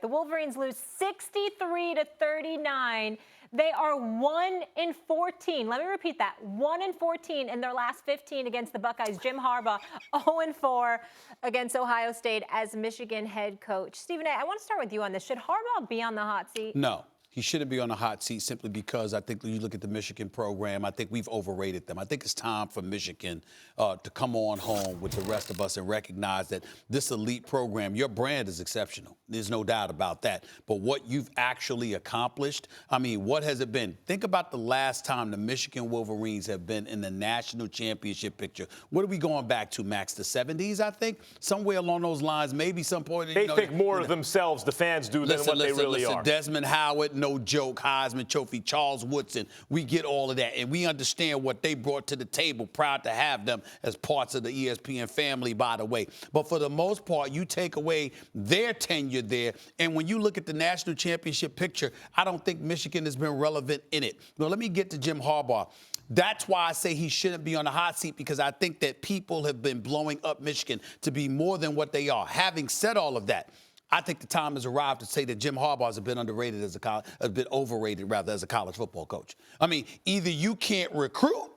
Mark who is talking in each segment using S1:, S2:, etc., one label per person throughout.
S1: The Wolverines lose 63-39. They are 1-14. Let me repeat that. 1-14 in their last 15 against the Buckeyes. Jim Harbaugh 0-4 against Ohio State as Michigan head coach. Stephen A., I want to start with you on this. Should Harbaugh be on the hot seat?
S2: No. He shouldn't be on the hot seat simply because I think when you look at the Michigan program, I think we've overrated them. I think it's time for Michigan to come on home with the rest of us and recognize that this elite program, your brand is exceptional. There's no doubt about that. But what you've actually accomplished, I mean, what has it been? Think about the last time the Michigan Wolverines have been in the national championship picture. What are we going back to, Max? The 70s, I think? Somewhere along those lines, maybe some point.
S3: They think more of themselves, the fans do, than what they really are.
S2: Desmond Howard, no joke, Heisman Trophy, Charles Woodson, we get all of that. And we understand what they brought to the table, proud to have them as parts of the ESPN family, by the way. But for the most part, you take away their tenure there, and when you look at the national championship picture, I don't think Michigan has been relevant in it. Now, let me get to Jim Harbaugh. That's why I say he shouldn't be on the hot seat, because I think that people have been blowing up Michigan to be more than what they are. Having said all of that, I think the time has arrived to say that Jim Harbaugh has been underrated as a bit overrated, rather, as a college football coach. I mean, either you can't recruit,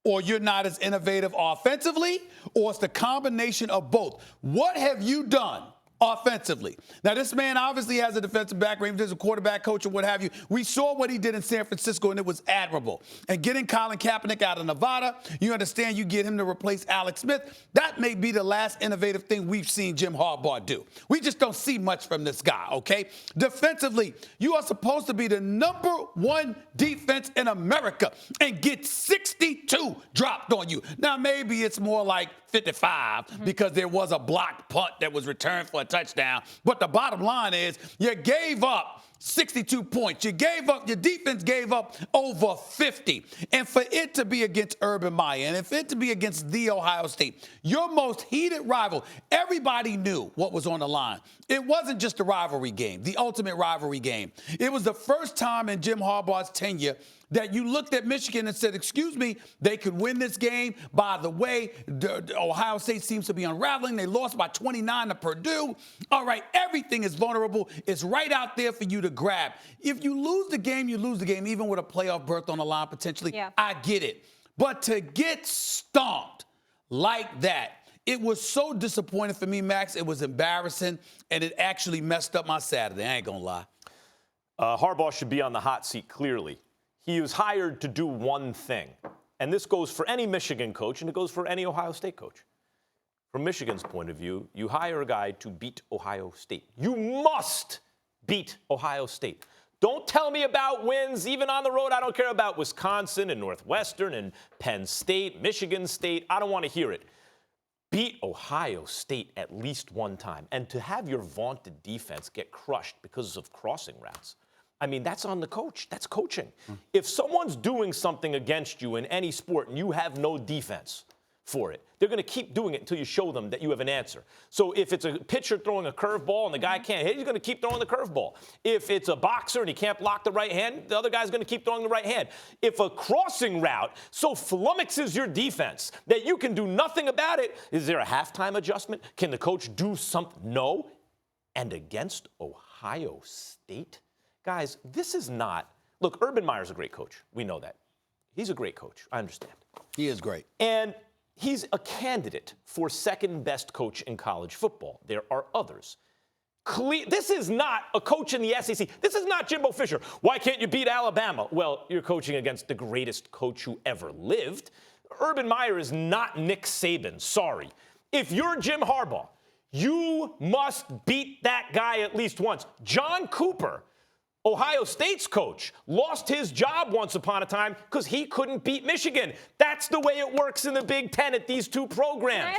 S2: or you're not as innovative offensively, or it's the combination of both. What have you done offensively? Now, this man obviously has a defensive background. He was a quarterback coach or what have you. We saw what he did in San Francisco, and it was admirable. And getting Colin Kaepernick out of Nevada, you understand you get him to replace Alex Smith. That may be the last innovative thing we've seen Jim Harbaugh do. We just don't see much from this guy, okay? Defensively, you are supposed to be the #1 defense in America and get 62 dropped on you. Now, maybe it's more like 55 because there was a blocked punt that was returned for a touchdown. But the bottom line is you gave up 62 points. Your defense gave up over 50. And for it to be against Urban Meyer, and if it to be against the Ohio State, your most heated rival, everybody knew what was on the line. It wasn't just a rivalry game, the ultimate rivalry game. It was the first time in Jim Harbaugh's tenure that you looked at Michigan and said, excuse me, they could win this game. By the way, Ohio State seems to be unraveling. They lost by 29 to Purdue. All right, everything is vulnerable. It's right out there for you to grab. If you lose the game, you lose the game, even with a playoff berth on the line potentially. Yeah. I get it. But to get stomped like that, it was so disappointing for me, Max. It was embarrassing, and it actually messed up my Saturday. I ain't going to lie.
S3: Harbaugh should be on the hot seat, clearly. He was hired to do one thing, and this goes for any Michigan coach, and it goes for any Ohio State coach. From Michigan's point of view, you hire a guy to beat Ohio State. You must beat Ohio State. Don't tell me about wins, even on the road. I don't care about Wisconsin and Northwestern and Penn State, Michigan State. I don't want to hear it. Beat Ohio State at least one time. And to have your vaunted defense get crushed because of crossing routes, I mean, that's on the coach. That's coaching. If someone's doing something against you in any sport and you have no defense for it, they're going to keep doing it until you show them that you have an answer. So if it's a pitcher throwing a curveball and the guy can't hit, he's going to keep throwing the curveball. If it's a boxer and he can't block the right hand, the other guy's going to keep throwing the right hand. If a crossing route so flummoxes your defense that you can do nothing about it, is there a halftime adjustment? Can the coach do something? No. And against Ohio State? Guys, this is not – look, Urban Meyer's a great coach. We know that. He's a great coach. I understand.
S2: He is great.
S3: And he's a candidate for second best coach in college football. There are others. This is not a coach in the SEC. This is not Jimbo Fisher. Why can't you beat Alabama? Well, you're coaching against the greatest coach who ever lived. Urban Meyer is not Nick Saban. Sorry. If you're Jim Harbaugh, you must beat that guy at least once. John Cooper, Ohio State's coach, lost his job once upon a time because he couldn't beat Michigan. That's the way it works in the Big Ten at these two programs.